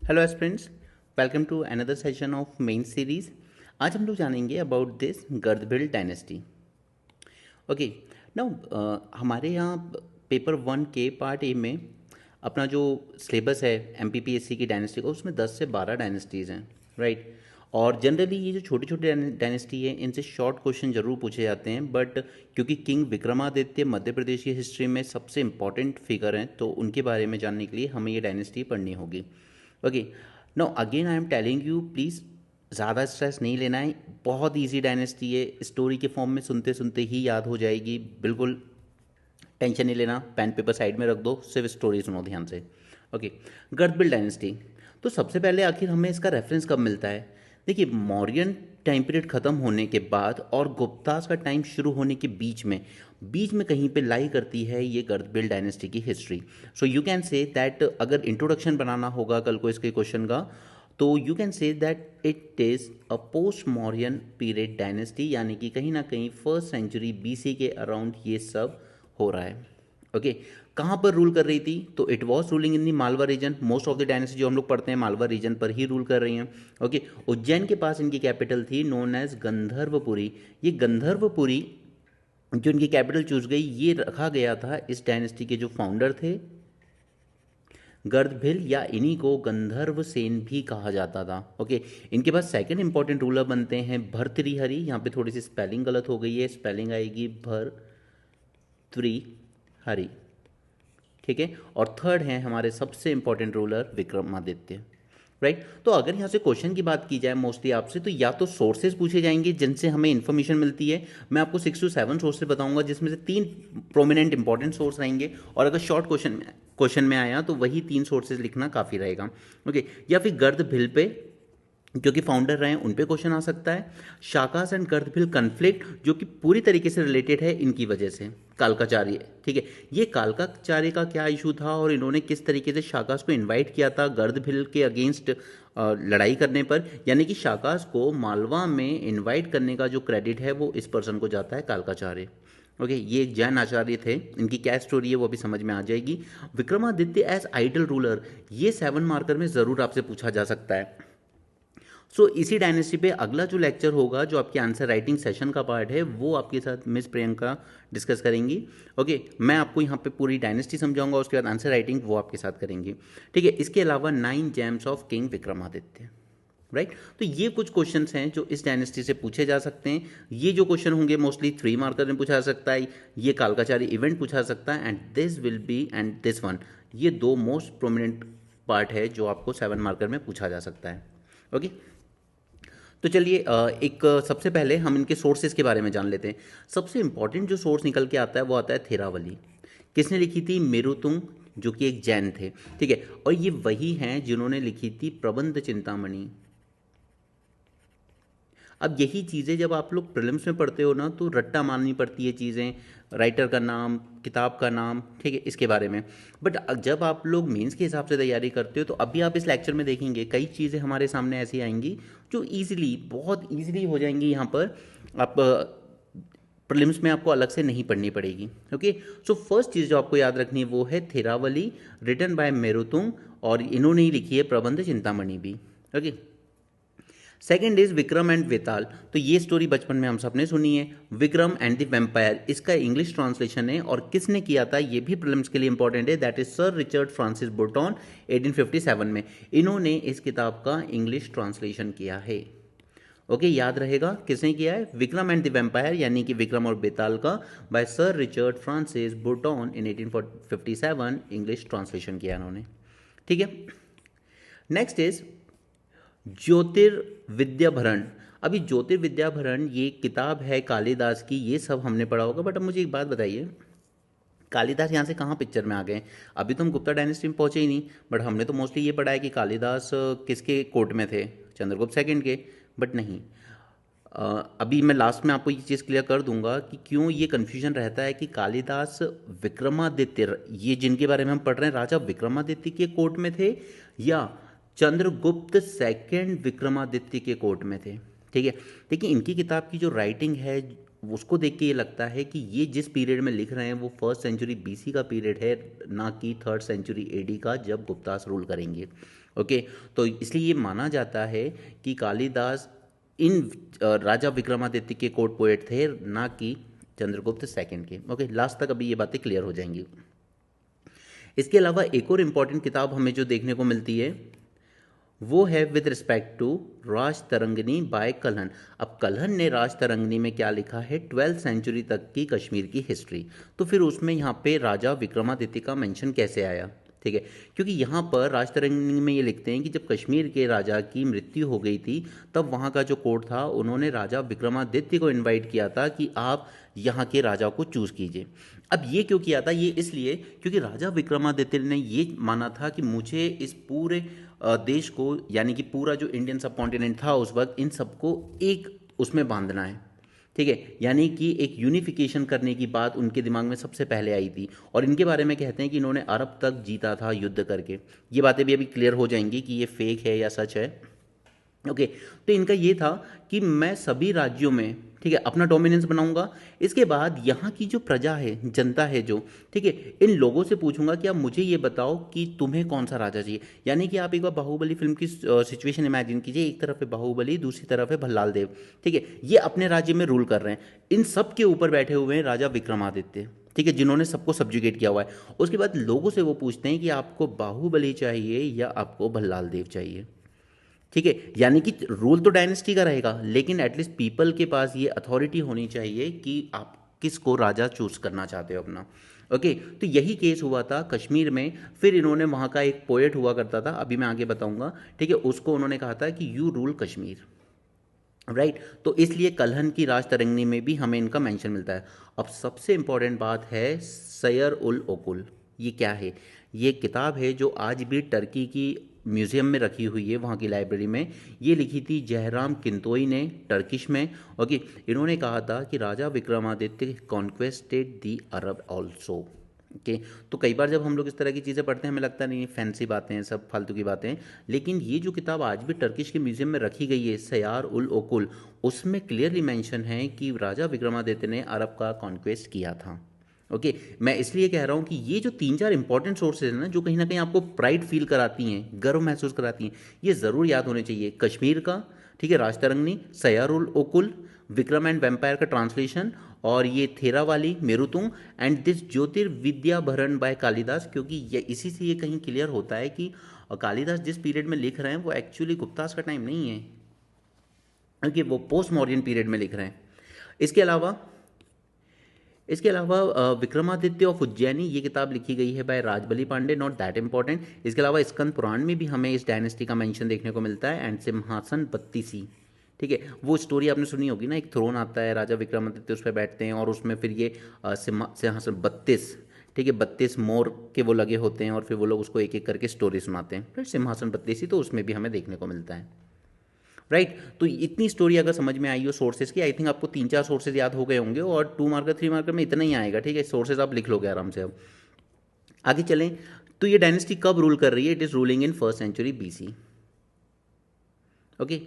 Hello aspirants, welcome to another session of main series. आज हम लोग जानेंगे about this Gardabhilla dynasty. Okay, now हमारे यहाँ पेपर 1 के पार्ट ए में अपना जो सिलेबस है एमपीपीएससी की डायनेस्टी का, उसमें 10 से 12 डायनेस्टीज़ हैं, राइट। और जनरली ये जो छोटे छोटे डायनेस्टी है इनसे शॉर्ट क्वेश्चन जरूर पूछे जाते हैं, बट क्योंकि किंग विक्रमादित्य मध्य प्रदेश की हिस्ट्री में सबसे इंपॉर्टेंट फिगर हैं, तो उनके बारे में जानने के लिए हमें ये डायनेस्टी पढ़नी होगी। Okay, no again I am telling you, please ज़्यादा स्ट्रेस नहीं लेना है। बहुत इजी डायनेस्टी है, स्टोरी के फॉर्म में सुनते सुनते ही याद हो जाएगी। बिल्कुल टेंशन नहीं लेना, पेन पेपर साइड में रख दो, सिर्फ स्टोरी सुनो ध्यान से। Okay, Gardabhilla dynasty. तो सबसे पहले आखिर हमें इसका रेफरेंस कब मिलता है? देखिए, मौर्यन टाइम पीरियड ख़त्म होने के बाद और गुप्तास का टाइम शुरू होने के बीच में कहीं पे लाई करती है ये गर्दबिल डायनेस्टी की history. So you can say that, अगर इंट्रोडक्शन बनाना होगा कल को इसके क्वेश्चन का, तो you can say that it is a post Mauryan period dynasty, यानी कि कहीं ना कहीं फर्स्ट सेंचुरी बीसी के अराउंड ये सब हो रहा है। ओके, कहाँ पर रूल कर रही थी? तो it was ruling in the Malwa region. Most of the dynasty जो हम लोग पढ़ते हैं मालवा रीजन पर ही रूल कर रही हैं। ओके, उज्जैन के पास इनकी कैपिटल थी नोन एज गंधर्वपुरी। ये गंधर्वपुरी जो इनकी कैपिटल चूज गई, ये रखा गया था इस डायनेस्टी के जो फाउंडर थे गर्दभिल, या इन्हीं को गंधर्व सेन भी कहा जाता था। ओके, इनके पास सेकंड इंपॉर्टेंट रूलर बनते हैं भर्तृहरि। यहाँ पे थोड़ी सी स्पेलिंग गलत हो गई है, स्पेलिंग आएगी भर्तृहरि, ठीक है। और थर्ड है हमारे सबसे इंपॉर्टेंट रूलर विक्रमादित्य, राइट। तो अगर यहाँ से क्वेश्चन की बात की जाए मोस्टली आपसे, तो या तो सोर्सेज पूछे जाएंगे जिनसे हमें इन्फॉर्मेशन मिलती है। मैं आपको 6 से 7 सोर्सेज बताऊंगा, जिसमें से 3 प्रोमिनेंट इंपॉर्टेंट सोर्स रहेंगे, और अगर शॉर्ट क्वेश्चन में आया तो वही 3 सोर्सेज लिखना काफ़ी रहेगा। ओके, या फिर गर्द भिल पे जो कि फाउंडर रहे हैं उन पे क्वेश्चन आ सकता है। शाकास एंड गर्दभिल कन्फ्लिक्ट जो कि पूरी तरीके से रिलेटेड है इनकी वजह से, कालकाचार्य, ठीक है। ये कालकाचार्य का क्या इशू था और इन्होंने किस तरीके से शाकास को इनवाइट किया था गर्दभिल के अगेंस्ट लड़ाई करने पर, यानी कि शाकास को मालवा में इनवाइट करने का जो क्रेडिट है वो इस पर्सन को जाता है, कालकाचार्य। ओके, ये एक जैन आचार्य थे। इनकी क्या स्टोरी है वो भी समझ में आ जाएगी। विक्रमादित्य एज आइडल रूलर, ये 7 मार्कर में ज़रूर आपसे पूछा जा सकता है। सो इसी डायनेस्टी पे अगला जो लेक्चर होगा, जो आपके आंसर राइटिंग सेशन का पार्ट है, वो आपके साथ मिस प्रियंका डिस्कस करेंगी। ओके, मैं आपको यहाँ पे पूरी डायनेस्टी समझाऊंगा, उसके बाद आंसर राइटिंग वो आपके साथ करेंगी, ठीक है। इसके अलावा 9 James of king Vikramaditya, right. तो ये कुछ क्वेश्चंस हैं जो इस डायनेस्टी से पूछे जा सकते हैं। ये जो क्वेश्चन होंगे मोस्टली 3 मार्कर में पूछा जा सकता है, ये कालकाचारी इवेंट पूछा जा सकता है, and this will be and this one, ये 2 मोस्ट प्रोमिनेंट पार्ट है जो आपको 7 मार्कर में पूछा जा सकता है। ओके, तो चलिए एक सबसे पहले हम इनके सोर्सेज के बारे में जान लेते हैं। सबसे इंपॉर्टेंट जो सोर्स निकल के आता है वो आता है थेरावली। किसने लिखी थी? मेरुतुंग, जो कि एक जैन थे, ठीक है। और ये वही हैं जिन्होंने लिखी थी प्रबंध चिंतामणि। अब यही चीज़ें जब आप लोग प्रीलिम्स में पढ़ते हो ना, तो रट्टा माननी पड़ती है चीज़ें, राइटर का नाम, किताब का नाम, ठीक है, इसके बारे में। बट जब आप लोग मेंस के हिसाब से तैयारी करते हो, तो अभी आप इस लेक्चर में देखेंगे कई चीज़ें हमारे सामने ऐसी आएंगी जो ईजिली, बहुत ईजिली हो जाएंगी। यहाँ पर आप प्रीलिम्स में आपको अलग से नहीं पढ़नी पड़ेगी। ओके, सो फर्स्ट चीज़ जो आपको याद रखनी है वो है थेरावली, रिटन बाय मेरुतुंग, और इन्होंने ही लिखी है प्रबंध चिंतामणि भी। Okay, second is Vikram and Vetal. तो ये स्टोरी बचपन में हम सबने सुनी है, विक्रम एंड द वेम्पायर, इसका इंग्लिश ट्रांसलेशन है, और किसने किया था ये भी प्रीलिम्स के लिए इंपॉर्टेंट है, that is sir Richard Francis Burton 1857 में इन्होंने इस किताब का इंग्लिश ट्रांसलेशन किया है। ओके, याद रहेगा किसने किया है? विक्रम एंड द वेम्पायर, यानी कि विक्रम और बेताल का, by sir Richard Francis Burton in 1857 English translation किया इन्होंने, ठीक है। Next is Jyotirvidabharana. अभी ज्योतिर्विद्याभरण ये किताब है कालिदास की, ये सब हमने पढ़ा होगा, बट अब मुझे एक बात बताइए, कालिदास यहाँ से कहाँ पिक्चर में आ गए? अभी तो हम गुप्ता डायनेस्टी में पहुँचे ही नहीं, बट हमने तो मोस्टली ये पढ़ा है कि कालिदास किसके कोर्ट में थे? चंद्रगुप्त सेकंड के। बट नहीं, अभी मैं लास्ट में आपको ये चीज़ क्लियर कर दूंगा कि क्यों ये कन्फ्यूजन रहता है कि कालिदास विक्रमादित्य, ये जिनके बारे में हम पढ़ रहे हैं, राजा विक्रमादित्य के कोर्ट में थे या चंद्रगुप्त सेकंड विक्रमादित्य के कोर्ट में थे, ठीक है। देखिए, इनकी किताब की जो राइटिंग है उसको देख के ये लगता है कि ये जिस पीरियड में लिख रहे हैं वो फर्स्ट सेंचुरी बीसी का पीरियड है, ना कि थर्ड सेंचुरी एडी का, जब गुप्तास रूल करेंगे। ओके, तो इसलिए ये माना जाता है कि कालिदास इन राजा विक्रमादित्य के कोर्ट पोएट थे, ना कि चंद्रगुप्त सेकंड के। ओके, लास्ट तक अभी ये बातें क्लियर हो जाएंगी। इसके अलावा एक और इम्पॉर्टेंट किताब हमें जो देखने को मिलती है वो है with respect to Rajatarangini by Kalhana. अब कल्हन ने राज तरंगिणी में क्या लिखा है, 12th सेंचुरी तक की कश्मीर की हिस्ट्री। तो फिर उसमें यहाँ पे राजा विक्रमादित्य का मेंशन कैसे आया, ठीक है, क्योंकि यहाँ पर राज तरंगिणी में ये लिखते हैं कि जब कश्मीर के राजा की मृत्यु हो गई थी तब वहाँ का जो कोर्ट था उन्होंने राजा विक्रमादित्य को इनवाइट किया था कि आप यहाँ के राजा को चूज़ कीजिए। अब ये क्यों किया था, ये इसलिए क्योंकि राजा विक्रमादित्य ने ये माना था कि मुझे इस पूरे देश को, यानी कि पूरा जो इंडियन सब कॉन्टिनेंट था उस वक्त, इन सबको एक उसमें बांधना है, ठीक है, यानी कि एक यूनिफिकेशन करने की बात उनके दिमाग में सबसे पहले आई थी। और इनके बारे में कहते हैं कि इन्होंने अरब तक जीता था युद्ध करके। ये बातें भी अभी क्लियर हो जाएंगी कि ये फेक है या सच है। ओके, तो इनका ये था कि मैं सभी राज्यों में, ठीक है, अपना डोमिनेंस बनाऊंगा। इसके बाद यहाँ की जो प्रजा है, जनता है जो, ठीक है, इन लोगों से पूछूंगा कि आप मुझे ये बताओ कि तुम्हें कौन सा राजा चाहिए। यानी कि आप एक बार बाहुबली फिल्म की सिचुएशन इमेजिन कीजिए, एक तरफ है बाहुबली, दूसरी तरफ है भल्लाल देव, ठीक है, ये अपने राज्य में रूल कर रहे हैं। इन सब के ऊपर बैठे हुए हैं राजा विक्रमादित्य, ठीक है, जिन्होंने सबको सब्जुगेट किया हुआ है। उसके बाद लोगों से वो पूछते हैं कि आपको बाहुबली चाहिए या आपको भल्लाल देव चाहिए, ठीक है, यानी कि रूल तो डायनेस्टी का रहेगा, लेकिन एटलीस्ट पीपल के पास ये अथॉरिटी होनी चाहिए कि आप किसको राजा चूज करना चाहते हो अपना। ओके, तो यही केस हुआ था कश्मीर में। फिर इन्होंने, वहाँ का एक पोएट हुआ करता था, अभी मैं आगे बताऊंगा, ठीक है, उसको उन्होंने कहा था कि यू रूल कश्मीर, राइट। तो इसलिए कल्हन की राज तरंगिणी में भी हमें इनका मेंशन मिलता है। अब सबसे इंपॉर्टेंट बात है सैर उल ओकुल। ये क्या है, ये किताब है जो आज भी टर्की की म्यूजियम में रखी हुई है, वहाँ की लाइब्रेरी में। ये लिखी थी जयराम किंतोई ने, टर्किश में। ओके, इन्होंने कहा था कि राजा विक्रमादित्य कॉन्क्वेस्टेड दी अरब ऑल्सो। ओके, तो कई बार जब हम लोग इस तरह की चीज़ें पढ़ते हैं हमें लगता नहीं फैंसी बातें हैं, सब फालतू की बातें हैं, लेकिन ये जो किताब आज भी टर्किश के म्यूजियम में रखी गई है, सयार उल ओकुल, उसमें क्लियरली मेंशन है कि राजा विक्रमादित्य ने अरब का कॉन्क्वेस्ट किया था। ओके, मैं इसलिए कह रहा हूँ कि ये जो 3-4 इंपॉर्टेंट सोर्सेज हैं ना, जो कहीं ना कहीं आपको प्राइड फील कराती हैं, गर्व महसूस कराती हैं, ये ज़रूर याद होने चाहिए। कश्मीर का, ठीक है, राजतरंगिणी, सयार उल ओकुल, विक्रम एंड वैम्पायर का ट्रांसलेशन, और ये Theravali Merutunga, and this Jyotirvidabharana by Kalidas. क्योंकि ये इसी से ये कहीं क्लियर होता है कि कालिदास जिस पीरियड में लिख रहे हैं वो एक्चुअली गुप्तास का टाइम नहीं है, क्योंकि वो पोस्ट मॉडर्न पीरियड में लिख रहे हैं। इसके अलावा विक्रमादित्य ऑफ उज्जैनी, ये किताब लिखी गई है by Rajbali Pandey, not that important. इसके अलावा स्कंद पुराण में भी हमें इस डायनेस्टी का मेंशन देखने को मिलता है, एंड सिंहासन बत्तीसी, ठीक है, वो स्टोरी आपने सुनी होगी ना, एक थ्रोन आता है, राजा विक्रमादित्य उस पर बैठते हैं और उसमें फिर ये सिंहासन 32, ठीक है, 32 मोर के वो लगे होते हैं और फिर वो लोग उसको एक एक करके स्टोरी सुनाते हैं, फिर सिंहासन बत्तीसी, तो उसमें भी हमें देखने को मिलता है, राइट। तो इतनी स्टोरी अगर समझ में आई हो सोर्सेज की, आई थिंक आपको 3-4 सोर्सेज याद हो गए होंगे, और 2 मार्कर 3 मार्कर में इतना ही आएगा, ठीक है, सोर्सेज आप लिख लोगे आराम से। अब आगे चलें, तो ये डायनेस्टी कब रूल कर रही है, it is ruling in 1st century BC। Okay,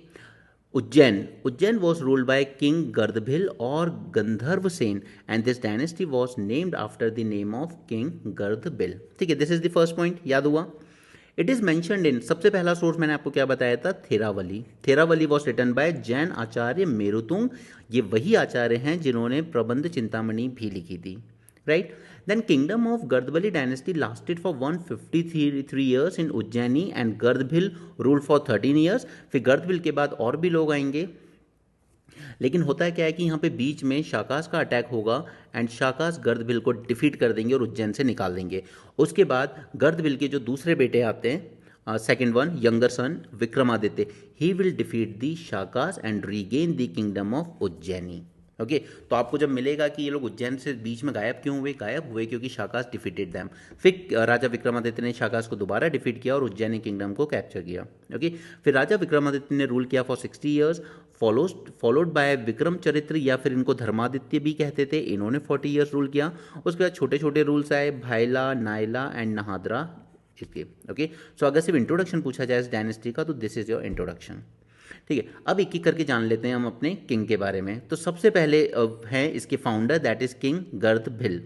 Ujjain was ruled by king Gardabhilla और Gandharva Sen, and this dynasty was named after the name of king Gardabhilla, ठीक है, this is the first point, याद हुआ। इट इज मैंशनड इन, सबसे पहला source मैंने आपको क्या बताया था, थेरावली वॉज रिटन बाय जैन आचार्य मेरुतुंग। ये वही आचार्य हैं जिन्होंने प्रबंध चिंतामणि भी लिखी थी, right. Then kingdom of Gardabhilla dynasty lasted for 153 years in Ujjaini, and Gardabhilla rule for 13 years. फिर गर्दभिल के बाद और भी लोग आएंगे, लेकिन होता है क्या है कि यहाँ पे बीच में शाकास का अटैक होगा, एंड शाकास गर्दभिल को डिफीट कर देंगे और उज्जैन से निकाल देंगे। उसके बाद गर्दभिल के जो दूसरे बेटे आते हैं, second one, younger son Vikramaditya, he will defeat the Shakas and regain the kingdom of Ujjaini. Okay, तो आपको जब मिलेगा कि ये लोग उज्जैन से बीच में गायब क्यों हुए, गायब हुए क्योंकि शाकास डिफीटेड दैम। फिर राजा विक्रमादित्य ने शाकास को दोबारा डिफीट किया और उज्जैनी किंगडम को कैप्चर किया। ओके, फिर राजा विक्रमादित्य ने रूल किया for 60 years, followed by Vikram चरित्र, या फिर इनको धर्मादित्य भी कहते थे, इन्होंने 40 ईयर्स रूल किया। उसके बाद छोटे छोटे रूल्स आए, भाईला, नायला एंड नहादरा इसके। ओके, सो अगर सिर्फ इंट्रोडक्शन पूछा जाए इस डायनेस्टी का, तो दिस इज योर इंट्रोडक्शन, ठीक है। अब एक एक करके जान लेते हैं हम अपने किंग के बारे में। तो सबसे पहले हैं इसके founder, that is king Gardabhilla,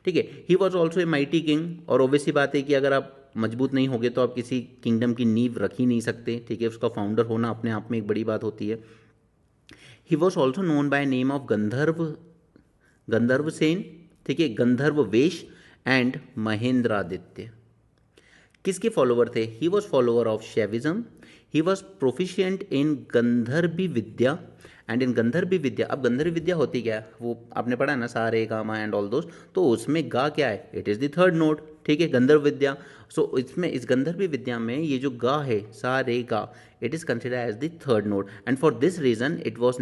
ठीक है। ही was also a mighty king, और ऑब्वियसली बात है कि अगर आप मजबूत नहीं होगे तो आप किसी किंगडम की नींव रख ही नहीं सकते, ठीक है। उसका फाउंडर होना अपने आप में एक बड़ी बात होती है। ही was also known by name of गंधर्व सेन, ठीक है, गंधर्व वेश एंड महेंद्रादित्य। किसके फॉलोवर थे? He was follower of Shaivism. He was proficient in Gandharvi Vidya and in Gandharvi Vidya. अब गंधर्वी विद्या होती क्या है, वो आपने पढ़ा है ना, सा रे गा मा एंड ऑल दोस। तो उसमें गा क्या है? It is the third note, ठीक है, गंधर्व विद्या। सो इसमें इस गंधर्वी विद्या में ये जो गा है, सा रे गा, it is consider as the third note and for this reason it was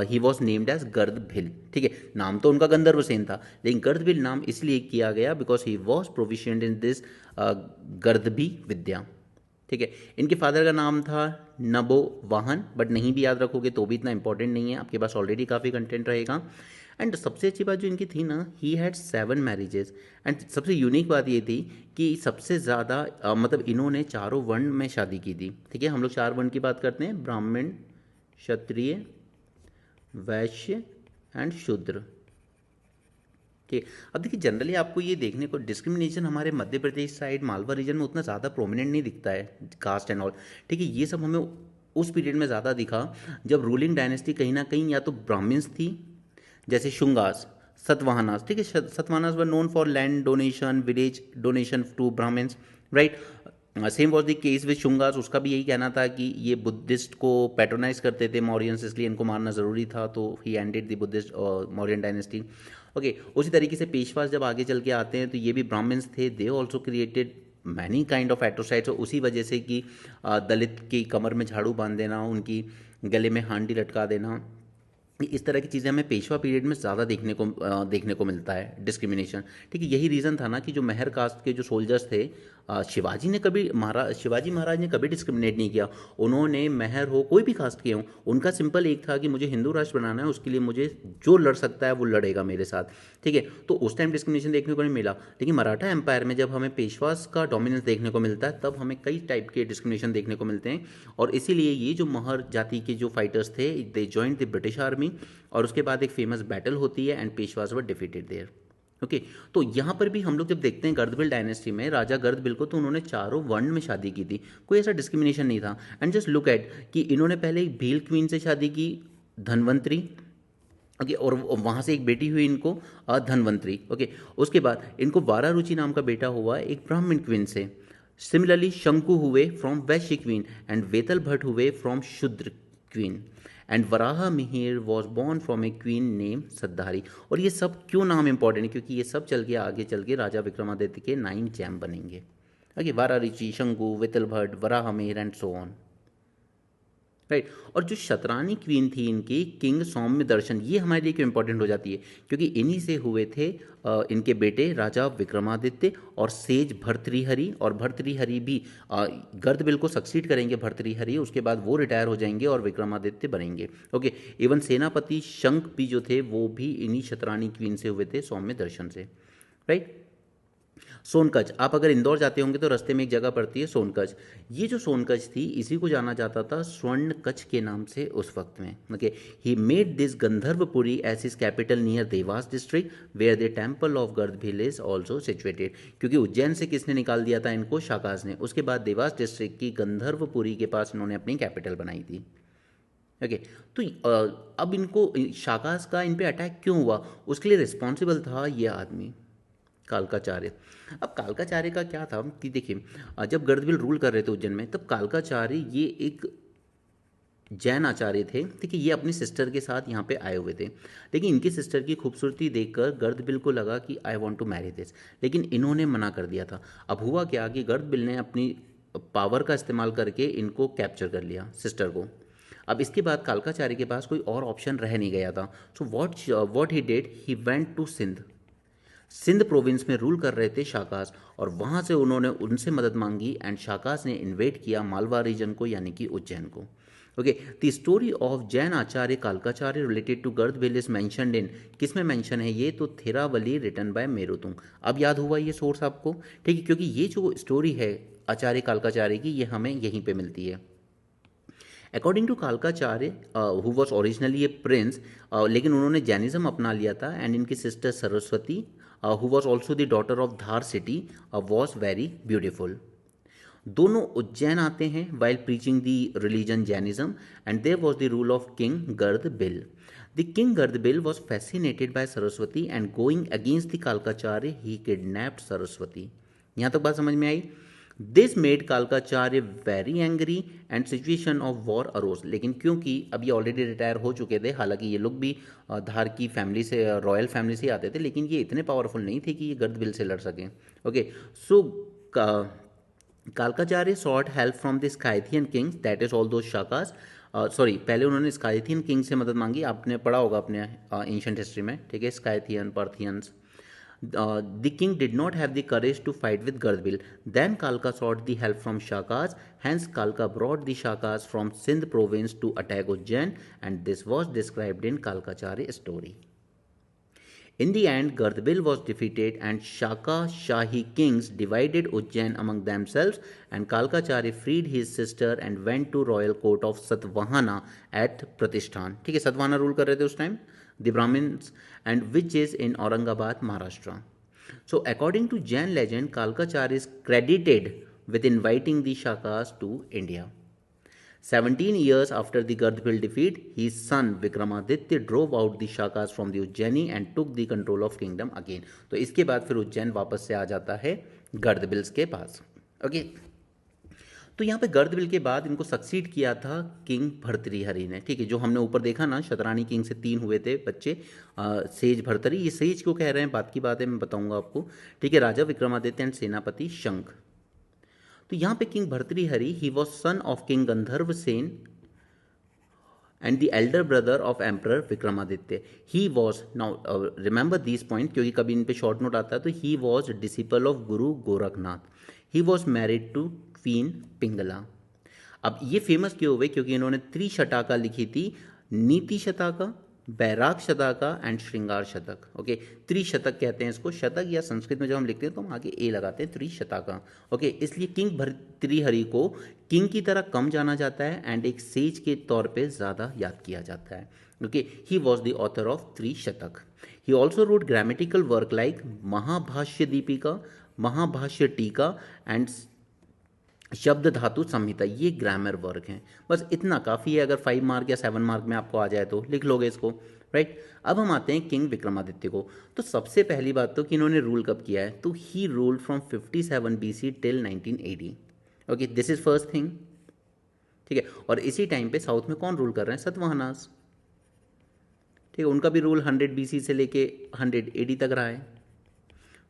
he was named as Gardabhilla, ठीक है। नाम तो उनका गंधर्व सेन था, लेकिन गर्दभिल नाम इसलिए किया गया because he was proficient in this Gardabhi Vidya, ठीक है। इनके फादर का नाम था नबो वाहन, बट नहीं भी याद रखोगे तो भी इतना इंपॉर्टेंट नहीं है, आपके पास ऑलरेडी काफ़ी कंटेंट रहेगा। एंड सबसे अच्छी बात जो इनकी थी ना, ही हैड 7 मैरिजेस। एंड सबसे यूनिक बात ये थी कि सबसे ज़्यादा मतलब इन्होंने चारों वर्ण में शादी की थी, ठीक है। हम लोग 4 वर्ण की बात करते हैं, ब्राह्मण, क्षत्रिय, वैश्य एंड शूद्र, ठीक। अब देखिए जनरली आपको ये देखने को डिस्क्रिमिनेशन हमारे मध्य प्रदेश साइड मालवा रीजन में उतना ज़्यादा प्रोमिनेंट नहीं दिखता है, कास्ट एंड ऑल, ठीक है। ये सब हमें उस पीरियड में ज़्यादा दिखा जब रूलिंग डायनेस्टी कहीं ना कहीं या तो ब्राह्मण्स थी, जैसे शुंगास, सतवाहनास, ठीक है। Satavahanas were known for land donation, village donation to Brahmins, right. Same was the case with Shungas. उसका भी यही कहना था कि ये बुद्धिस्ट को पैट्रोनाइज करते थे मौर्यंस, इसलिए इनको मारना ज़रूरी था, तो he ended the Buddhist Mauryan dynasty, okay. उसी तरीके से पेशवास जब आगे चल के आते हैं तो ये भी ब्राह्मण्स थे, they also created many kind of atrocities. उसी वजह से कि दलित की कमर में झाड़ू बांध देना, उनकी गले में हांडी लटका देना, इस तरह की चीज़ें हमें पेशवा पीरियड में ज़्यादा देखने को मिलता है, डिस्क्रिमिनेशन, ठीक है। यही रीज़न था ना कि जो मेहर कास्ट के जो सोल्जर्स थे, शिवाजी महाराज ने कभी डिस्क्रिमिनेट नहीं किया। उन्होंने मेहर हो कोई भी कास्ट के हो, उनका सिंपल एक था कि मुझे हिंदू राष्ट्र बनाना है, उसके लिए मुझे जो लड़ सकता है वो लड़ेगा मेरे साथ, ठीक है। तो उस टाइम डिस्क्रिमिनेशन देखने को नहीं मिला, लेकिन मराठा एम्पायर में जब हमें पेशवास का डोमिनेंस देखने को मिलता है तब हमें कई टाइप के डिस्क्रिमिनेशन देखने को मिलते हैं। और इसीलिए ये जो महर जाति के जो फाइटर्स थे, they joined the British army, और उसके बाद एक फेमस बैटल होती है and Peshwas were defeated there, okay. तो यहाँ पर भी हम लोग जब देखते हैं गर्दभिल डायनेस्टी में राजा गर्दभिल को, तो उन्होंने चारों वर्ण में शादी की थी, कोई ऐसा डिस्क्रिमिनेशन नहीं था। एंड जस्ट लुक एट कि इन्होंने पहले एक भील क्वीन से शादी की, धनवंतरी, ओके, और वहाँ से एक बेटी हुई इनको धनवंतरी, ओके। उसके बाद इनको वारारुचि नाम का बेटा हुआ एक ब्राह्मण क्वीन से। सिमिलरली शंकु हुए from Vysya queen and वेतल Bhatt हुए from Shudra queen and Varaha Mihira was born from a queen name Saddhari. और ये सब क्यों नाम इंपॉर्टेंट है? क्योंकि ये सब चल के आगे चल के राजा विक्रमादित्य के 9 जैम बनेंगे, okay. Vararuchi, Shanku, Vetal Bhatt, Varaha Mihira and so on, right. और जो शतरानी क्वीन थी इनकी, किंग सौम्य दर्शन, ये हमारे लिए क्यों इंपॉर्टेंट हो जाती है? क्योंकि इन्हीं से हुए थे इनके बेटे राजा विक्रमादित्य और सेज भर्तृहरि। और भर्तृहरि भी गर्दभिल को सक्सीड करेंगे, भर्तृहरि, उसके बाद वो रिटायर हो जाएंगे और विक्रमादित्य बनेंगे, ओके। इवन सेनापति शंख भी जो थे वो भी इन्हीं शतरानी क्वीन से हुए थे, सौम्य दर्शन से, राइट। सोनकच, आप अगर इंदौर जाते होंगे तो रास्ते में एक जगह पड़ती है सोनकच। ये जो सोनकच थी इसी को जाना जाता था स्वर्ण कच्छ के नाम से उस वक्त में, okay. He made this Gandharvapuri as his capital near Dewas district where the temple of Gardabhilla is also situated. क्योंकि उज्जैन से किसने निकाल दिया था इनको? शाकाज ने। उसके बाद देवास डिस्ट्रिक्ट की गंधर्वपुरी के पास इन्होंने अपनी कैपिटल बनाई थी, ओके। तो अब इनको शाकाज का इन पे अटैक क्यों हुआ? उसके लिए रिस्पॉन्सिबल था ये आदमी, कालकाचार्य। अब कालकाचार्य का क्या था कि देखिए, जब गर्दभिल रूल कर रहे थे उज्जैन में, तब कालकाचार्य ये एक जैन आचार्य थे, ठीक है। ये अपनी सिस्टर के साथ यहाँ पे आए हुए थे, लेकिन इनकी सिस्टर की खूबसूरती देखकर गर्दभिल को लगा कि I want to marry this, लेकिन इन्होंने मना कर दिया था। अब हुआ क्या कि गर्दभिल ने अपनी पावर का इस्तेमाल करके इनको कैप्चर कर लिया, सिस्टर को। अब इसके बाद कालकाचार्य के पास कोई और ऑप्शन रह नहीं गया था। So what he did, he went to Sindh province में रूल कर रहे थे शाकास, और वहाँ से उन्होंने उनसे मदद मांगी एंड शाकास ने इन्वेट किया मालवा रीजन को, यानी कि उज्जैन को, okay. The story of Jain Acharya Kalakacharya related to Gardabhilla is mentioned in, किस में मेंशन है ये? तो थेरावली रिटन बाय मेरुतुंग। अब याद हुआ ये सोर्स आपको, ठीक है, क्योंकि ये जो स्टोरी है आचार्य कालकाचार्य की, ये हमें यहीं पे मिलती है। According to Kalakacharya who was originally a prince, लेकिन उन्होंने जैनिज्म अपना लिया था, एंड इनकी sister Saraswati who was also the daughter of Dhar city, was very beautiful. दोनों उज्जैन आते हैं while preaching the religion Jainism, and there was the rule of king Gardabhilla. The king Gardabhilla was fascinated by Saraswati and going against the Kalakacharya he kidnapped Saraswati. यहाँ तक बात समझ में आई। This made Kalakacharya very angry and situation of war arose. लेकिन क्योंकि अब ये already retire हो चुके थे, हालांकि ये लोग भी धार की फैमिली से, रॉयल फैमिली से आते थे, लेकिन ये इतने पावरफुल नहीं थे कि ये गर्दबिल से लड़ सकें। Okay, so Kalakacharya sought help from the Scythian kings, that is all those Shakas. Sorry, पहले उन्होंने स्काइथियन किंग से मदद मांगी, आपने पढ़ा होगा अपने एंशिएंट हिस्ट्री में, ठीक है, स्काइथियन, पर्थियंस। The king did not have the courage to fight with Gardabil. Then Kalka sought the help from Shakas. Hence, Kalka brought the Shakas from Sindh province to attack Ujjain, and this was described in Kalkacharya story. In the end, Gardabil was defeated, and Shaka Shahi kings divided Ujjain among themselves, and Kalkacharya freed his sister and went to royal court of Satvahana at Pratishthan. ठीक है, Satavahana rule कर रहे थे उस time, the Brahmins, and which is in Aurangabad, Maharashtra. So according to Jain legend, Kalkacharya is credited with inviting the Shakas to India. 17 years after the Gardabil defeat, his son Vikramaditya drove out the Shakas from the Ujjaini and took the control of kingdom again. तो इसके बाद फिर उज्जैन वापस से आ जाता है गर्दबिल्स के पास। Okay, तो यहाँ पे गर्दबिल के बाद इनको सक्सीड किया था किंग भर्तृहरि ने, ठीक है, जो हमने ऊपर देखा ना, शतरानी किंग से 3 हुए थे बच्चे, सेज भर्तरी। ये सेज क्यों कह रहे हैं, बात की बात है, मैं बताऊंगा आपको, ठीक है। राजा विक्रमादित्य एंड सेनापति शंख। तो यहाँ पे king Bhartrihari, he was son of king Gandharva Sen and the elder brother of emperor Vikramaditya. He was, now remember this point क्योंकि कभी इन पे शॉर्ट नोट आता है, तो he was disciple of Guru Gorakhnath. He was married to queen Pingala. अब ये फेमस क्यों हुए, क्योंकि इन्होंने त्रिशताका लिखी थी, नीति शताका, बैराग शताका एंड श्रृंगार शतक। ओके, त्रिशतक कहते हैं इसको, शतक या संस्कृत में जब हम लिखते हैं तो हम आगे ए लगाते हैं, त्रिशताका। ओके, इसलिए किंग भर्तृहरि को किंग की तरह कम जाना जाता है एंड एक सेज के तौर पे ज़्यादा याद किया जाता है। Okay, he was the author of Trishatak. He also wrote grammatical work like Mahabhashya Dipika, Mahabhashya tika and शब्द धातु संहिता। ये ग्रामर वर्क हैं, बस इतना काफ़ी है। अगर 5 मार्क या 7 मार्क में आपको आ जाए तो लिख लोगे इसको, राइट। अब हम आते हैं किंग विक्रमादित्य को। तो सबसे पहली बात तो कि इन्होंने रूल कब किया है, तो he ruled from 57 BC till 1980। Okay, this is first thing, ठीक है। और इसी टाइम पे साउथ में कौन रूल कर रहे हैं, सतवाहनास, ठीक है। उनका भी रूल 100 BC से लेके 100 AD तक रहा है,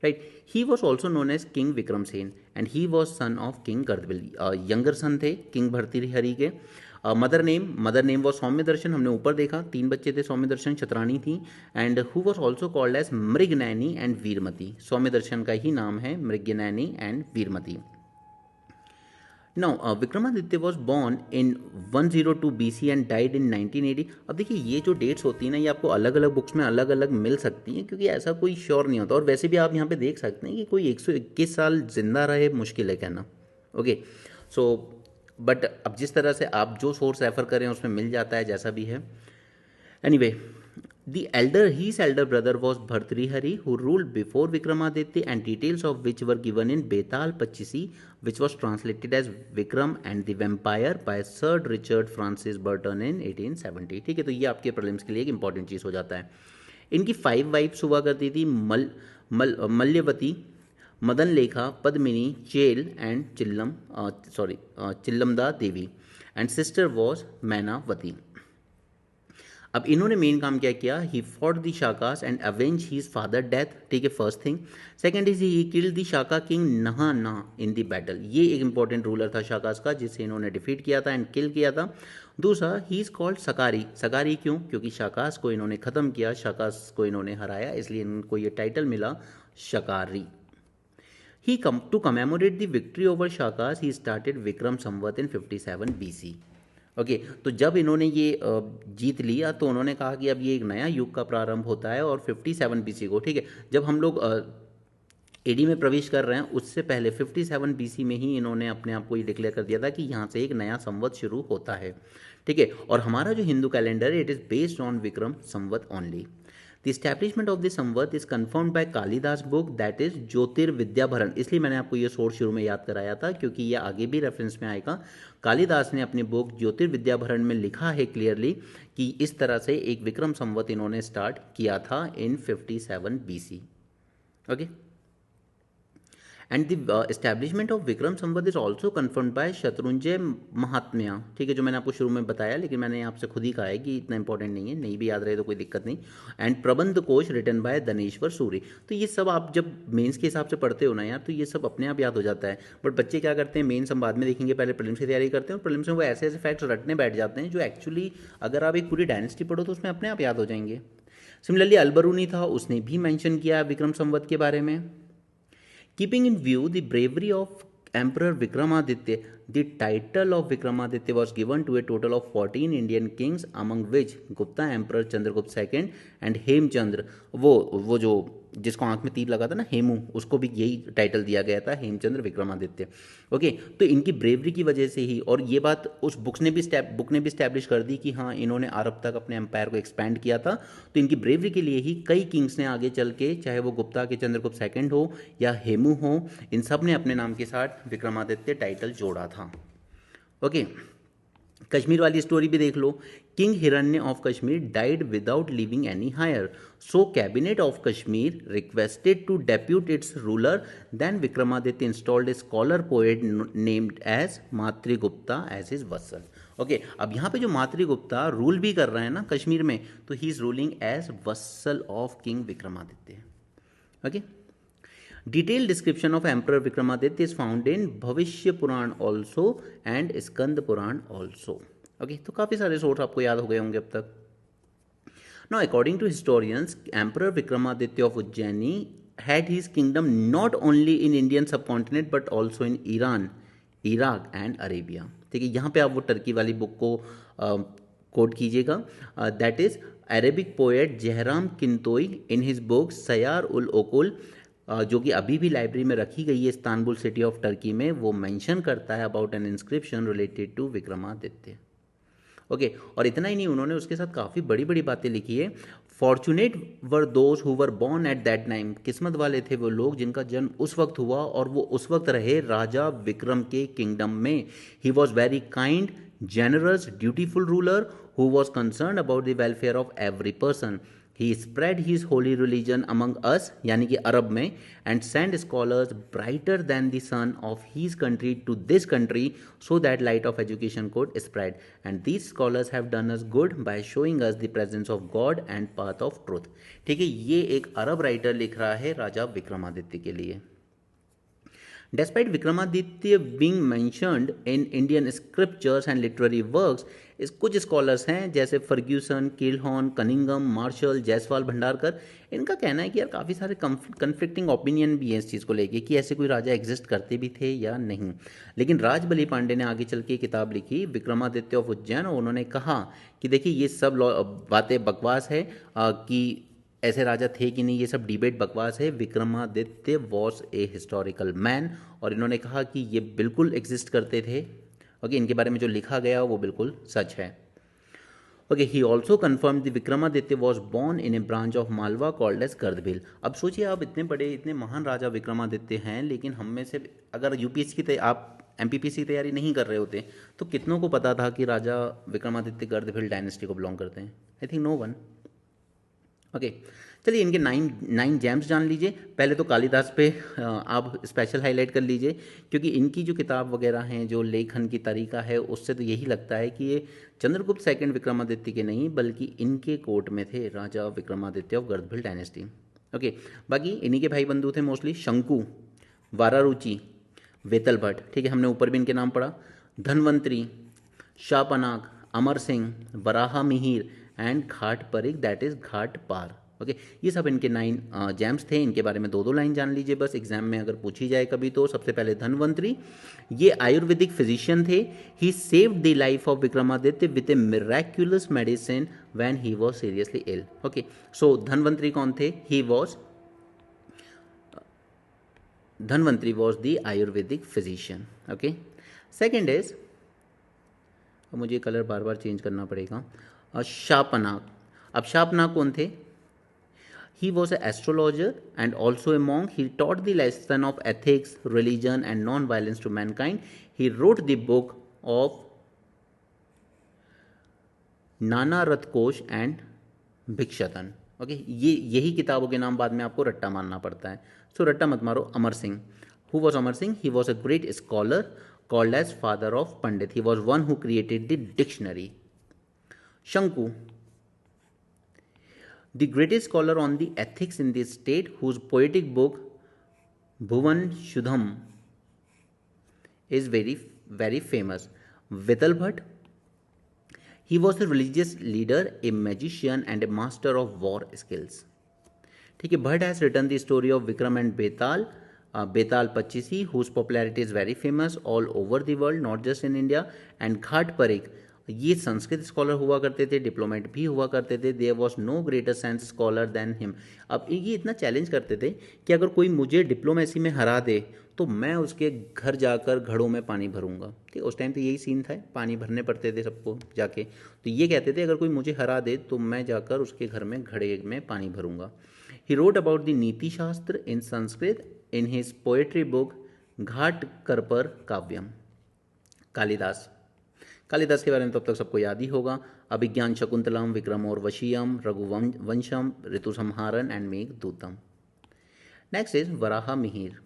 right. He was also known as king Vikramsen and he was son of king Gardabhil. Younger son थे किंग भर्तृहरि के। Mother name was Saumya Darshan, हमने ऊपर देखा 3 बच्चे थे, सौम्य दर्शन, छतरानी थी। And who was also called as Mriganayani and Veermati. Saumya Darshan का ही नाम है Mriganayani and Veermati. Now Vikramaditya was born in 102 BC and died in 1980। अब देखिए, ये जो डेट्स होती हैं ना, ये आपको अलग अलग बुक्स में अलग अलग मिल सकती हैं, क्योंकि ऐसा कोई श्योर नहीं होता। और वैसे भी आप यहाँ पे देख सकते हैं कि कोई 121 साल जिंदा रहे, मुश्किल है कहना। ओके, सो बट अब जिस तरह से आप जो सोर्स रेफर करें उसमें मिल जाता है, जैसा भी है। Anyway, his elder brother was Bhartrihari, who ruled before Vikramaditya, and details of which were given in Betal Pachisi, which was translated as Vikram and the Vampire by Sir Richard Francis Burton in 1870। ठीक है, तो ये आपके prelims के लिए एक important चीज़ हो जाता है। इनकी 5 वाइफ्स हुआ करती थी, मल्यवती, Madan Lekha, Padmini, Chel and Chillamada Devi, and sister was Mainavati. अब इन्होंने मेन काम क्या किया, he fought the Shakas and avenge his father death, ठीक है, first thing. Second is he killed the Shaka king Nahana in the battle. ये एक इंपॉर्टेंट रूलर था शाकास का, जिसे इन्होंने डिफीट किया था एंड किल किया था। दूसरा, ही इज कॉल्ड सकारी। सकारी क्यों, क्योंकि शाकास को इन्होंने खत्म किया, शाकास को इन्होंने हराया, इसलिए इनको ये टाइटल मिला शकारी। He to commemorate the victory over Shakas, he started Vikram Samvat in 57 BC। Okay, तो जब इन्होंने ये जीत लिया तो उन्होंने कहा कि अब ये एक नया युग का प्रारंभ होता है, और 57 BC को, ठीक है, जब हम लोग एडी में प्रवेश कर रहे हैं उससे पहले 57 BC में ही इन्होंने अपने आप को ये डिक्लेयर कर दिया था कि यहाँ से एक नया संवत शुरू होता है, ठीक है। और हमारा जो हिंदू कैलेंडर है, it is based on Vikram Samvat only. The establishment of the Samvat is confirmed by Kalidasa book that is Jyotirvidyabharana. इसलिए मैंने आपको ये सोर्स शुरू में याद कराया था क्योंकि ये आगे भी रेफरेंस में आएगा। कालिदास ने अपनी बुक ज्योतिर्विद्याभरण में लिखा है क्लियरली कि इस तरह से एक विक्रम संवत इन्होंने स्टार्ट किया था in 57 BC। Okay, and the establishment of Vikram Samvat is also confirmed by Shatrunjaya Mahatmya. ठीक है, जो मैंने आपको शुरू में बताया, लेकिन मैंने आपसे खुद ही कहा है कि इतना इंपॉर्टेंट नहीं है, नहीं भी याद रहे तो कोई दिक्कत नहीं। एंड प्रबंध कोश रिटन बाय धनेश्वर सूरी। तो ये सब आप जब मेंस के हिसाब से पढ़ते हो ना यार, तो ये सब अपने आप याद हो जाता है। बट बच्चे क्या करते हैं, मेंस हम बाद में देखेंगे, पहले प्रीलिम्स की तैयारी करते हैं और प्रीलिम्स में वो ऐसे ऐसे फैक्ट्स रटने बैठ जाते हैं जो एक्चुअली अगर आप एक पूरी डायनेस्टी पढ़ो तो उसमें अपने आप याद हो जाएंगे। सिमिलरली अलबरूनी था, उसने भी मेंशन किया विक्रम संवत के बारे में। Keeping in view the bravery of Emperor Vikramaditya, the title of Vikramaditya was given to a total of 14 Indian kings, among which Gupta Emperor Chandragupta II and Hemchandra, वो जो जिसको आंख में तीर लगा था ना, हेमू, उसको भी यही टाइटल दिया गया था, हेमचंद्र विक्रमादित्य। ओके, तो इनकी ब्रेवरी की वजह से ही, और ये बात उस बुक ने भी स्टैब्लिश कर दी कि हाँ इन्होंने अरब तक अपने एम्पायर को एक्सपैंड किया था, तो इनकी ब्रेवरी के लिए ही कई किंग्स ने आगे चल के, चाहे वो गुप्ता के चंद्रगुप्त सेकंड हो या हेमू हो, इन सब ने अपने नाम के साथ विक्रमादित्य टाइटल जोड़ा था। ओके, कश्मीर वाली स्टोरी भी देख लो। King Hiranya of Kashmir died without living any heir, so cabinet of Kashmir requested to depute its ruler, then Vikramaditya installed a scholar poet named as Matrigupta as his vassal. Okay, अब यहाँ पे जो मातृगुप्ता रूल भी कर रहे हैं ना कश्मीर में, तो he is ruling as vassal of king Vikramaditya. Okay, detail description of emperor Vikramaditya is found in Bhavishya Purana also and Skanda Purana also. Okay, तो काफ़ी सारे सोर्स आपको याद हो गए होंगे अब तक। Now according to historians, emperor Vikramaditya of Ujjaini had his kingdom not only in Indian subcontinent but also in Iran, Iraq and Arabia। ठीक है, यहाँ पे आप वो टर्की वाली बुक को कोट कीजिएगा, that is Arabic poet Jirham Kintoi in his book Sayar ul Okul, जो कि अभी भी लाइब्रेरी में रखी गई है इस्तांबुल सिटी ऑफ टर्की में, वो मेंशन करता है about an inscription related to Vikramaditya. Okay, और इतना ही नहीं, उन्होंने उसके साथ काफ़ी बड़ी बड़ी बातें लिखी है। Fortunate were those who were born at that time, किस्मत वाले थे वो लोग जिनका जन्म उस वक्त हुआ और वो उस वक्त रहे राजा विक्रम के किंगडम में। He was very kind, generous, dutiful ruler who was concerned about the welfare of every person. He spread his holy religion among us, यानी कि अरब में, and sent scholars brighter than the sun of his country to this country so that light of education could spread. And these scholars have done us good by showing us the presence of God and path of truth. ठीक है, ये एक अरब writer लिख रहा है राजा विक्रमादित्य के लिए। Despite Vikramaditya being mentioned in Indian scriptures and literary works, कुछ स्कॉलर्स हैं जैसे Fergusson, Kielhorn, Cunningham, Marshall, Jayaswal, Bhandarkar, इनका कहना है कि यार काफ़ी सारे कन्फ्लिक्टिंग ओपिनियन भी हैं इस चीज़ को लेके कि ऐसे कोई राजा एग्जिस्ट करते भी थे या नहीं। लेकिन राजबली पांडे ने आगे चल के किताब लिखी विक्रमादित्य ऑफ उज्जैन, और उन्होंने कहा कि देखिए ये सब बातें बकवास है कि ऐसे राजा थे कि नहीं, ये सब डिबेट बकवास है। Vikramaditya was a historical man, और इन्होंने कहा कि ये बिल्कुल एग्जिस्ट करते थे। ओके, इनके बारे में जो लिखा गया वो बिल्कुल सच है। Okay, he also confirm the Vikramaditya was born in a branch of Malwa called as Gardabhil. अब सोचिए, आप इतने बड़े इतने महान राजा विक्रमादित्य हैं, लेकिन हम में से अगर यूपीएससी की आप एमपीपीसी की तैयारी नहीं कर रहे होते तो कितनों को पता था कि राजा विक्रमादित्य गर्दभिल डायनेस्टी को बिलोंग करते हैं? I think no one. Okay, चलिए इनके नाइन जेम्स जान लीजिए। पहले तो कालिदास पे आप स्पेशल हाईलाइट कर लीजिए, क्योंकि इनकी जो किताब वगैरह हैं, जो लेखन की तरीका है, उससे तो यही लगता है कि ये चंद्रगुप्त सेकंड विक्रमादित्य के नहीं बल्कि इनके कोर्ट में थे, राजा विक्रमादित्य ऑफ गर्दभिल डायनेस्टी। ओके, बाकी इन्हीं के भाई बंधु थे मोस्टली, शंकु, वारारुचि, वेतल भट्ट। ठीक है, हमने ऊपर भी इनके नाम पढ़ा, Dhanvantari, Kshapanak, Amar Singh, Varaha Mihir and Ghat Parik, that is Ghat Par. Okay, ये सब इनके 9 जैम्स थे। इनके बारे में 2-2 लाइन जान लीजिए बस, एग्जाम में अगर पूछी जाए कभी तो। सबसे पहले धनवंतरी, ये आयुर्वेदिक फिजिशियन थे। He saved the life of Vikramaditya with a miraculous medicine when he was seriously ill. Okay, so Dhanvantari कौन थे? Dhanvantari was the ayurvedic physician. Okay, second is, मुझे कलर बार बार चेंज करना पड़ेगा, शाहपनाग। अब शाहपनाग कौन थे? He was an astrologer and also a monk. He taught the lesson of ethics, religion, and non-violence to mankind. He wrote the book of Nana रथकोश and भिक्षतन. Okay, ये यही किताबों के नाम बाद में आपको रट्टा मारना पड़ता है. सो रट्टा मत मारो. Amar Singh. Who was Amar Singh? He was a great scholar called as father of pandit. He was one who created the dictionary. Shanku, the greatest scholar on the ethics in the state, whose poetic book Bhuvan Shuddham is very famous. Vital Bhatt, he was a religious leader, a magician, and a master of war skills. ठीक है. Bhatt has written the story of Vikram and Betal, Betal Pachisi, whose popularity is very famous all over the world, not just in India. And Ghat Parikh, ये Sanskrit scholar हुआ करते थे, diplomat भी हुआ करते थे. There was no greater science scholar than him. अब ये इतना चैलेंज करते थे कि अगर कोई मुझे डिप्लोमेसी में हरा दे तो मैं उसके घर जाकर घड़ों में पानी भरूंगा. ठीक, उस टाइम तो यही सीन था, पानी भरने पड़ते थे सबको जाके. तो ये कहते थे अगर कोई मुझे हरा दे तो मैं जाकर उसके घर में घड़े में पानी भरूंगा. He wrote about the niti shastra in Sanskrit in his poetry book Ghat Karpar Kavyam. Kalidasa. Kalidasa के बारे में तो अब तक सबको याद ही होगा. अभिज्ञान Shakuntalam, Vikramorvashiyam, Raghuvamsham, Ritusamharam and Meghadutam. Next is Varaha Mihir.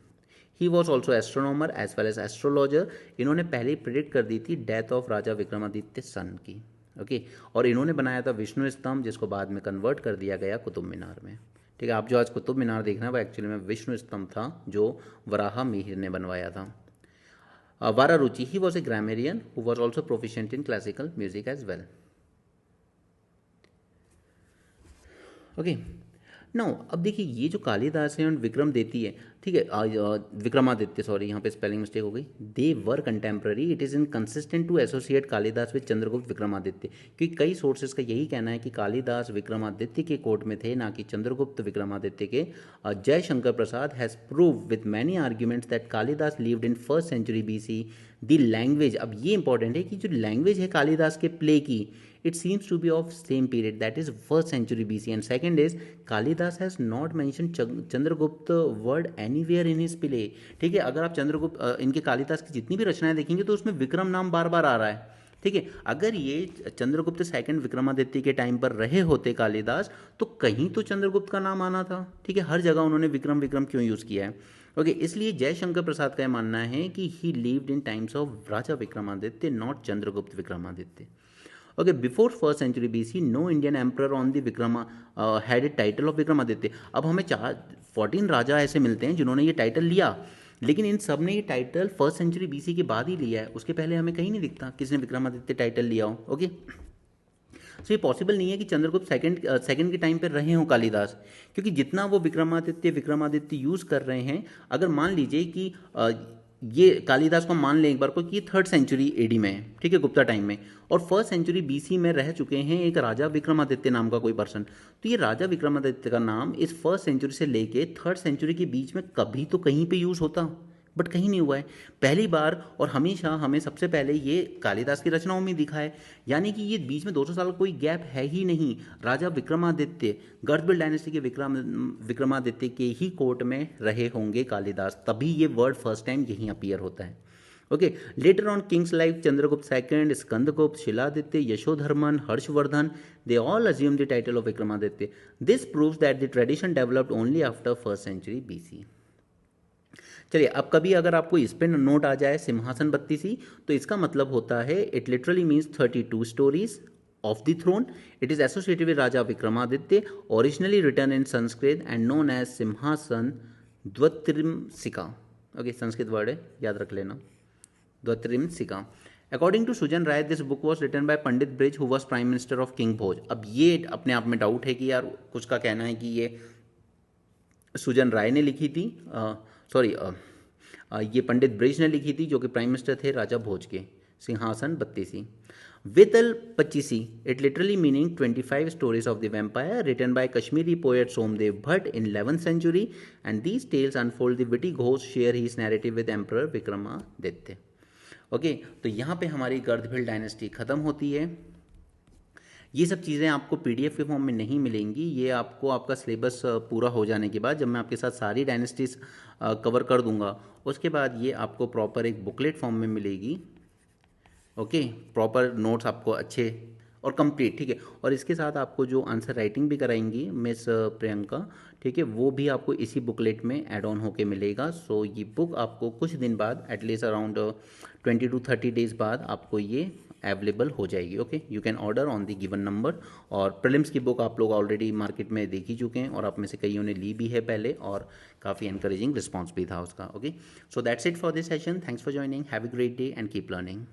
He was also astronomer as well as astrologer. इन्होंने पहले ही प्रिडिक्ट कर दी थी death of Raja Vikramaditya son की. ओके, और इन्होंने बनाया था विष्णु स्तंभ, जिसको बाद में कन्वर्ट कर दिया गया कुतुब मीनार में. ठीक है, आप जो आज कुतुब मीनार देख रहे हैं वो एक्चुअली में विष्णु स्तंभ था जो वराहा मिहिर ने बनवाया था. Vararuchi, he was a grammarian who was also proficient in classical music as well. Okay, now अब देखिए ये जो कालिदास है और विक्रम देती है, ठीक है, विक्रमादित्य, सॉरी यहाँ पे स्पेलिंग मिस्टेक हो गई. They were contemporary. It is inconsistent to associate Kalidasa with Chandragupta Vikramaditya. क्योंकि कई सोर्सेज का यही कहना है कि कालिदास विक्रमादित्य के कोर्ट में थे, ना कि चंद्रगुप्त विक्रमादित्य के. Jaishankar Prasad has prove with many arguments that Kalidasa lived in first century BC. The language, अब ये इंपॉर्टेंट है कि जो लैंग्वेज है कालिदास के प्ले की, it seems to be of same period, that is first century BC. And second is Kalidas has not mentioned Chandragupta word anywhere in his play. ठीक है, अगर आप चंद्रगुप्त इनके कालिदास की जितनी भी रचनाएं देखेंगे तो उसमें विक्रम नाम बार बार आ रहा है. ठीक है, अगर ये चंद्रगुप्त सेकंड विक्रमादित्य के टाइम पर रहे होते कालिदास तो कहीं तो चंद्रगुप्त का नाम आना था. ठीक है, हर जगह उन्होंने विक्रम विक्रम क्यों यूज़ किया है. ओके, इसलिए जयशंकर प्रसाद का यह मानना है कि ही lived in times of Raja Vikramaditya, not Chandragupta Vikramaditya. Okay, before first century BC, no Indian emperor on the Vikrama had a title of Vikramaditya. अब हमें 14 राजा ऐसे मिलते हैं जिन्होंने ये टाइटल लिया, लेकिन इन सब ने ये टाइटल फर्स्ट सेंचुरी BC के बाद ही लिया है. उसके पहले हमें कहीं नहीं दिखता किसी ने विक्रमादित्य टाइटल लिया हो. ओके, सो ये पॉसिबल नहीं है कि चंद्रगुप्त सेकंड के टाइम पर रहे हों कालिदास, क्योंकि जितना वो विक्रमादित्य यूज़ कर रहे हैं, अगर मान लीजिए कि ये कालिदास को मान लें एक बार को कि थर्ड सेंचुरी AD में है, ठीक है, गुप्ता टाइम में, और फर्स्ट सेंचुरी BC में रह चुके हैं एक राजा विक्रमादित्य नाम का कोई पर्सन, तो ये राजा विक्रमादित्य का नाम इस फर्स्ट सेंचुरी से लेके थर्ड सेंचुरी के बीच में कभी तो कहीं पे यूज़ होता, बट कहीं नहीं हुआ है. पहली बार और हमेशा हमें सबसे पहले ये कालिदास की रचनाओं में दिखा है, यानी कि ये बीच में 200 साल का कोई गैप है ही नहीं. राजा विक्रमादित्य, गर्दभिल डायनेस्टी के विक्रमादित्य के ही कोर्ट में रहे होंगे कालिदास, तभी ये वर्ड फर्स्ट टाइम यहीं अपीयर होता है. Okay, later on Kings like Chandragupta second, Skandagupta, Shiladitya, Yashodharman, Harshvardhan, they all assume the title of Vikramaditya. This proves that the tradition developed only after first century BC. चलिए, अब कभी अगर आपको इस पे नोट आ जाए सिंहासन बत्तीसी, तो इसका मतलब होता है it literally means 32 stories of the throne. It is associated with Raja Vikramaditya, originally written in Sanskrit and known as Simhasana Dvatrimsika. Okay, Sanskrit word है, याद रख लेना, Dvatrimsika. According to Sujan Rai, this book was written by Pandit Brij who was prime minister of king Bhoj. अब ये अपने आप में doubt है कि यार कुछ का कहना है कि ये सुजन राय ने लिखी थी, ये पंडित ब्रिज ने लिखी थी जो कि प्राइम मिनिस्टर थे राजा भोज के. Simhasan Battisi. Vetal Pachisi, it literally meaning 25 stories of the vampire, written by Kashmiri poet Somadeva Bhatt in 11th century, and these tales unfold the witty घोष share his narrative with emperor Vikramaditya. Okay, तो यहाँ पे हमारी गर्दभिल डायनेस्टी खत्म होती है. ये सब चीज़ें आपको पीडीएफ के फॉर्म में नहीं मिलेंगी, ये आपको आपका सिलेबस पूरा हो जाने के बाद, जब मैं आपके साथ सारी डायनेस्टीज कवर कर दूंगा, उसके बाद ये आपको प्रॉपर एक बुकलेट फॉर्म में मिलेगी। ओके, प्रॉपर नोट्स आपको अच्छे और कंप्लीट, ठीक है। और इसके साथ आपको जो आंसर राइटिंग भी कराएंगी मिस प्रियंका, ठीक है, वो भी आपको इसी बुकलेट में ऐड ऑन होके मिलेगा। सो ये बुक आपको कुछ दिन बाद, एटलीस्ट अराउंड 20 to 30 डेज बाद आपको ये अवेलेबल हो जाएगी। Okay, you can order on the given number. और प्रीलिम्स की बुक आप लोग ऑलरेडी मार्केट में देख ही चुके हैं, और आप में से कईयों ने ली भी है पहले, और काफ़ी एनकरेजिंग रिस्पॉन्स भी था उसका। Okay, so that's it for this session. Thanks for joining, have a great day and keep learning.